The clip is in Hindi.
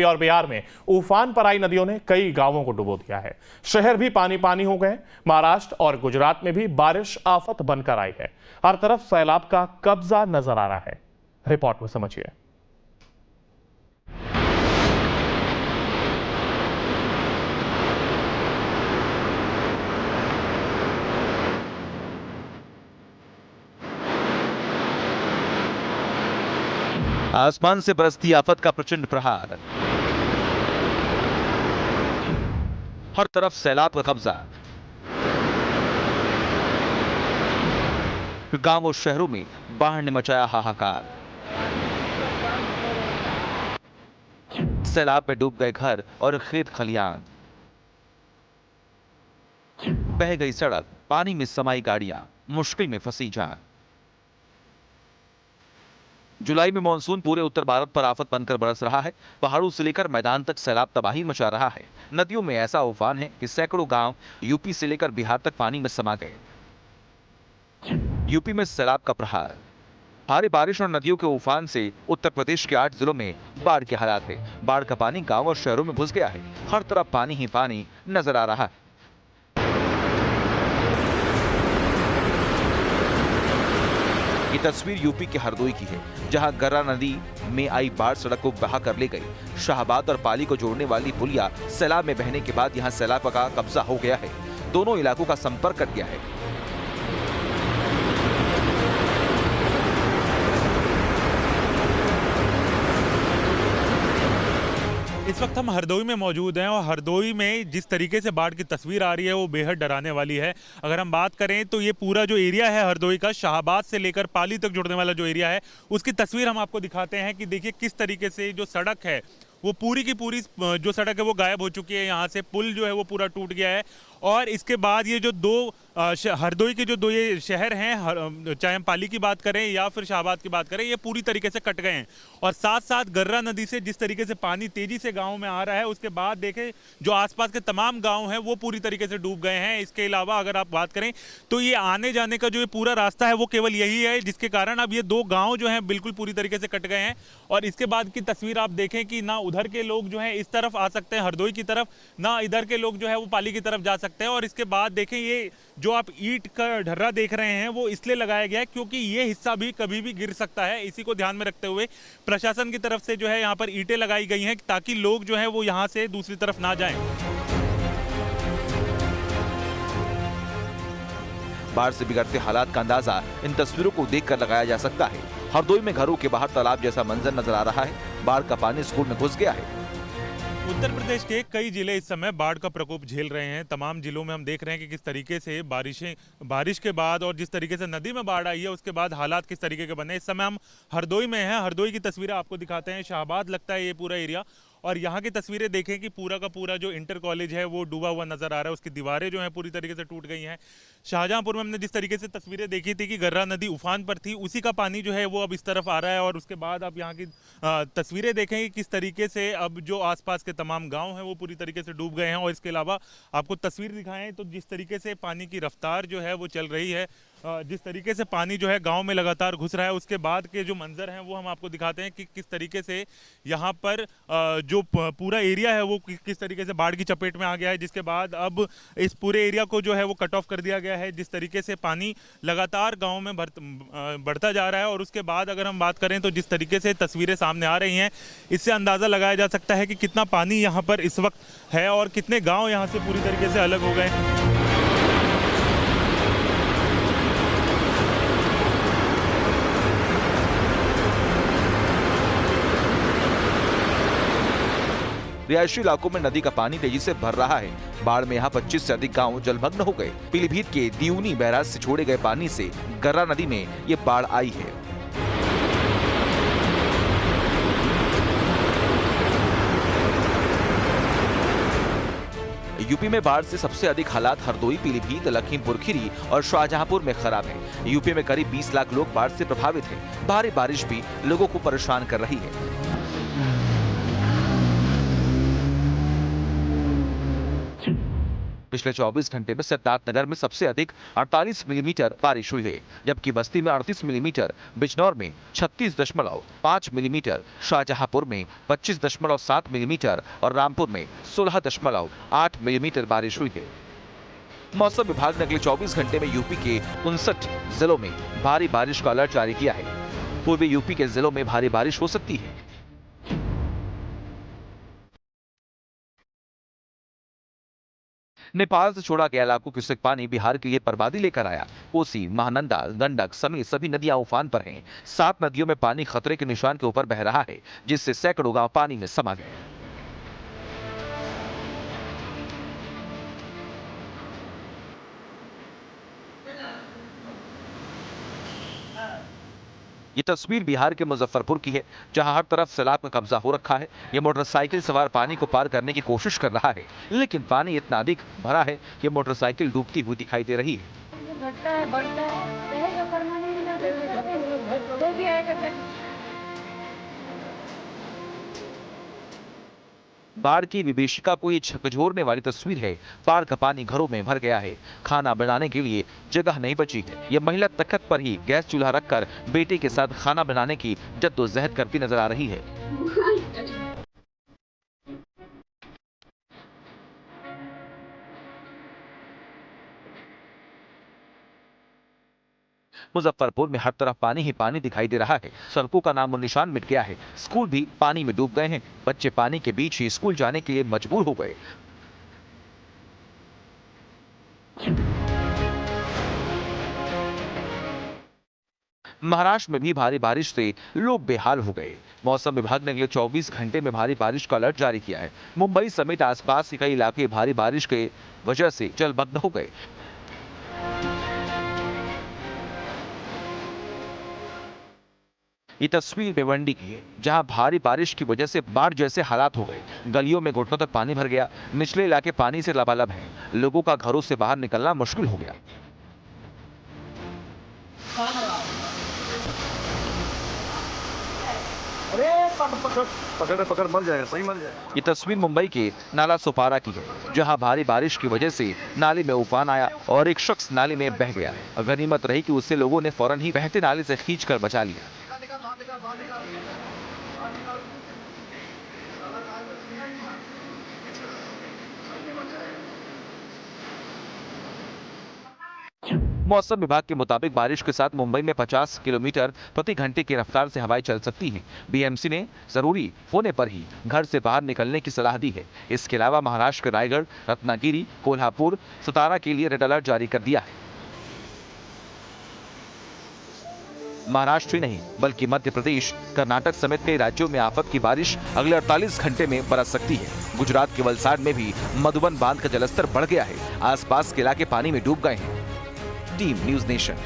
और बिहार में उफान पर आई नदियों ने कई गांवों को डुबो दिया है। शहर भी पानी पानी हो गए। महाराष्ट्र और गुजरात में भी बारिश आफत बनकर आई है। हर तरफ सैलाब का कब्जा नजर आ रहा है। रिपोर्ट में समझिए। आसमान से बरसती आफत का प्रचंड प्रहार, हर तरफ सैलाब का कब्जा। गांव और शहरों में बाढ़ ने मचाया हाहाकार। सैलाब में डूब गए घर और खेत खलियान, बह गई सड़क, पानी में समाई गाड़ियां, मुश्किल में फंसी जान। जुलाई में मानसून पूरे उत्तर भारत पर आफत बनकर बरस रहा है। पहाड़ों से लेकर मैदान तक सैलाब तबाही मचा रहा है। नदियों में ऐसा उफान है कि सैकड़ों गांव यूपी से लेकर बिहार तक पानी में समा गए। यूपी में सैलाब का प्रहार, भारी बारिश और नदियों के उफान से उत्तर प्रदेश के 8 जिलों में बाढ़ के हालात है। बाढ़ का पानी गांव और शहरों में घुस गया है। हर तरफ पानी ही पानी नजर आ रहा है। ये तस्वीर यूपी के हरदोई की है, जहां गर्रा नदी में आई बाढ़ सड़क को बहा कर ले गई। शाहबाद और पाली को जोड़ने वाली पुलिया सैलाब में बहने के बाद यहां सैलाब का कब्जा हो गया है। दोनों इलाकों का संपर्क कट गया है। इस वक्त हम हरदोई में मौजूद हैं और हरदोई में जिस तरीके से बाढ़ की तस्वीर आ रही है वो बेहद डराने वाली है। अगर हम बात करें तो ये पूरा जो एरिया है हरदोई का, शाहबाद से लेकर पाली तक जुड़ने वाला जो एरिया है, उसकी तस्वीर हम आपको दिखाते हैं कि देखिए किस तरीके से जो सड़क है वो पूरी की पूरी जो सड़क है वो गायब हो चुकी है। यहाँ से पुल जो है वो पूरा टूट गया है और इसके बाद ये जो दो हरदोई के जो दो ये शहर हैं, चाहे हम पाली की बात करें या फिर शाहबाद की बात करें, ये पूरी तरीके से कट गए हैं। और साथ साथ गर्रा नदी से जिस तरीके से पानी तेजी से गाँव में आ रहा है, उसके बाद देखें जो आसपास के तमाम गाँव हैं वो पूरी तरीके से डूब गए हैं। इसके अलावा अगर आप बात करें तो ये आने जाने का जो ये पूरा रास्ता है वो केवल यही है, जिसके कारण अब ये दो गाँव जो हैं बिल्कुल पूरी तरीके से कट गए हैं। और इसके बाद की तस्वीर आप देखें कि ना उधर के लोग जो हैं इस तरफ आ सकते हैं हरदोई की तरफ, ना इधर के लोग जो है वो पाली की तरफ जा सकते हैं। और इसके बाद देखें ये जो आप ईंट का ढर्रा देख रहे हैं वो इसलिए लगाया गया है क्योंकि ये हिस्सा भी कभी भी गिर सकता है। इसी को ध्यान में रखते हुए प्रशासन की तरफ से जो है यहाँ पर ईंटें लगाई गई हैं ताकि लोग जो है वो यहाँ से दूसरी तरफ ना जाएं। बाढ़ से बिगड़ते हालात का अंदाजा इन तस्वीरों को देखकर लगाया जा सकता है। हरदोई में घरों के बाहर तालाब जैसा मंजर नजर आ रहा है। बाढ़ का पानी स्कूल में घुस गया है। उत्तर प्रदेश के कई जिले इस समय बाढ़ का प्रकोप झेल रहे हैं। तमाम जिलों में हम देख रहे हैं कि किस तरीके से बारिश के बाद और जिस तरीके से नदी में बाढ़ आई है उसके बाद हालात किस तरीके के बने। इस समय हम हरदोई में हैं। हरदोई की तस्वीरें आपको दिखाते हैं। शाहबाद लगता है ये पूरा एरिया, और यहाँ की तस्वीरें देखें कि पूरा का पूरा जो इंटर कॉलेज है वो डूबा हुआ नजर आ रहा है। उसकी दीवारें जो हैं पूरी तरीके से टूट गई हैं। शाहजहांपुर में हमने जिस तरीके से तस्वीरें देखी थी कि गर्रा नदी उफान पर थी, उसी का पानी जो है वो अब इस तरफ आ रहा है। और उसके बाद आप यहाँ की तस्वीरें देखें कि किस तरीके से अब जो आसपास के तमाम गांव हैं वो पूरी तरीके से डूब गए हैं। और इसके अलावा आपको तस्वीर दिखाएं तो जिस तरीके से पानी की रफ्तार जो है वो चल रही है, जिस तरीके से पानी जो है गांव में लगातार घुस रहा है, उसके बाद के जो मंजर हैं वो हम आपको दिखाते हैं कि किस तरीके से यहाँ पर जो पूरा एरिया है वो किस तरीके से बाढ़ की चपेट में आ गया है। जिसके बाद अब इस पूरे एरिया को जो है वो कट ऑफ कर दिया गया है। जिस तरीके से पानी लगातार गांव में बढ़ता जा रहा है। और उसके बाद अगर हम बात करें तो जिस तरीके से तस्वीरें सामने आ रही हैं, इससे अंदाज़ा लगाया जा सकता है कि कितना पानी यहाँ पर इस वक्त है और कितने गाँव यहाँ से पूरी तरीके से अलग हो गए। रिहायशी इलाकों में नदी का पानी तेजी से भर रहा है। बाढ़ में यहाँ 25 से अधिक गांव जलमग्न हो गए। पीलीभीत के दियूनी बैराज से छोड़े गए पानी से गर्रा नदी में ये बाढ़ आई है। यूपी में बाढ़ से सबसे अधिक हालात हरदोई, पीलीभीत, लखीमपुर खीरी और शाहजहांपुर में खराब है। यूपी में करीब 20 लाख लोग बाढ़ से प्रभावित हैं। भारी बारिश भी लोगों को परेशान कर रही है। पिछले 24 घंटे में सिद्धार्थनगर में सबसे अधिक 48 मिलीमीटर बारिश हुई है, जबकि बस्ती में 38 मिलीमीटर, बिजनौर में 36.5 मिलीमीटर, शाहजहांपुर में 25.7 मिलीमीटर और रामपुर में 16.8 मिलीमीटर बारिश हुई है। मौसम विभाग ने अगले 24 घंटे में यूपी के 59 जिलों में भारी बारिश का अलर्ट जारी किया है। पूर्वी यूपी के जिलों में भारी बारिश हो सकती है। नेपाल से छोड़ा गया लाखों क्यूसेक पानी बिहार के लिए बर्बादी लेकर आया। कोसी, महानंदा, गंडक समेत सभी नदियां उफान पर हैं। 7 नदियों में पानी खतरे के निशान के ऊपर बह रहा है, जिससे सैकड़ों गांव पानी में समा गए। ये तस्वीर बिहार के मुजफ्फरपुर की है, जहां हर तरफ सैलाब का कब्जा हो रखा है। ये मोटरसाइकिल सवार पानी को पार करने की कोशिश कर रहा है, लेकिन पानी इतना अधिक भरा है कि मोटरसाइकिल डूबती हुई दिखाई दे रही है। घटता है, बढ़ता है, जो करना नहीं मिला तो भी आएगा। बाढ़ की विभीषिका को ये झकझोरने वाली तस्वीर है। बाढ़ का पानी घरों में भर गया है, खाना बनाने के लिए जगह नहीं बची है। यह महिला तख्त पर ही गैस चूल्हा रखकर बेटे के साथ खाना बनाने की जद्दोजहद करती नजर आ रही है। मुजफ्फरपुर में हर तरफ पानी ही पानी दिखाई दे रहा है। सड़कों का नामो निशान मिट गया है। स्कूल भी पानी में डूब गए हैं। बच्चे पानी के बीच ही स्कूल जाने के लिए मजबूर हो गए। महाराष्ट्र में भी भारी बारिश से लोग बेहाल हो गए। मौसम विभाग ने अगले 24 घंटे में भारी बारिश का अलर्ट जारी किया है। मुंबई समेत आसपास के कई इलाके भारी बारिश के वजह से जलमग्न हो गए। ये तस्वीर भिवंडी की है, जहां भारी बारिश की वजह से बाढ़ जैसे हालात हो गए। गलियों में घुटनों तक पानी भर गया। निचले इलाके पानी से लबालब हैं। लोगों का घरों से बाहर निकलना मुश्किल हो गया। पकड़ मर जाएगा, सही मर जाएगा। ये तस्वीर मुंबई के नाला सोपारा की है, जहां भारी बारिश की वजह से नाले में उफान आया और एक शख्स नाले में बह गया। गनीमत रही कि उससे लोगों ने फौरन ही बहते नाले से खींचकर बचा लिया। मौसम विभाग के मुताबिक बारिश के साथ मुंबई में 50 किलोमीटर प्रति घंटे की रफ्तार से हवाएं चल सकती हैं। बीएमसी ने जरूरी होने पर ही घर से बाहर निकलने की सलाह दी है। इसके अलावा महाराष्ट्र के रायगढ़, रत्नागिरी, कोल्हापुर, सतारा के लिए रेड अलर्ट जारी कर दिया है। महाराष्ट्र ही नहीं बल्कि मध्य प्रदेश, कर्नाटक समेत कई राज्यों में आफत की बारिश अगले 48 घंटे में बरस सकती है। गुजरात के वलसाड में भी मधुबन बांध का जलस्तर बढ़ गया है। आसपास के इलाके पानी में डूब गए हैं। Team news nation.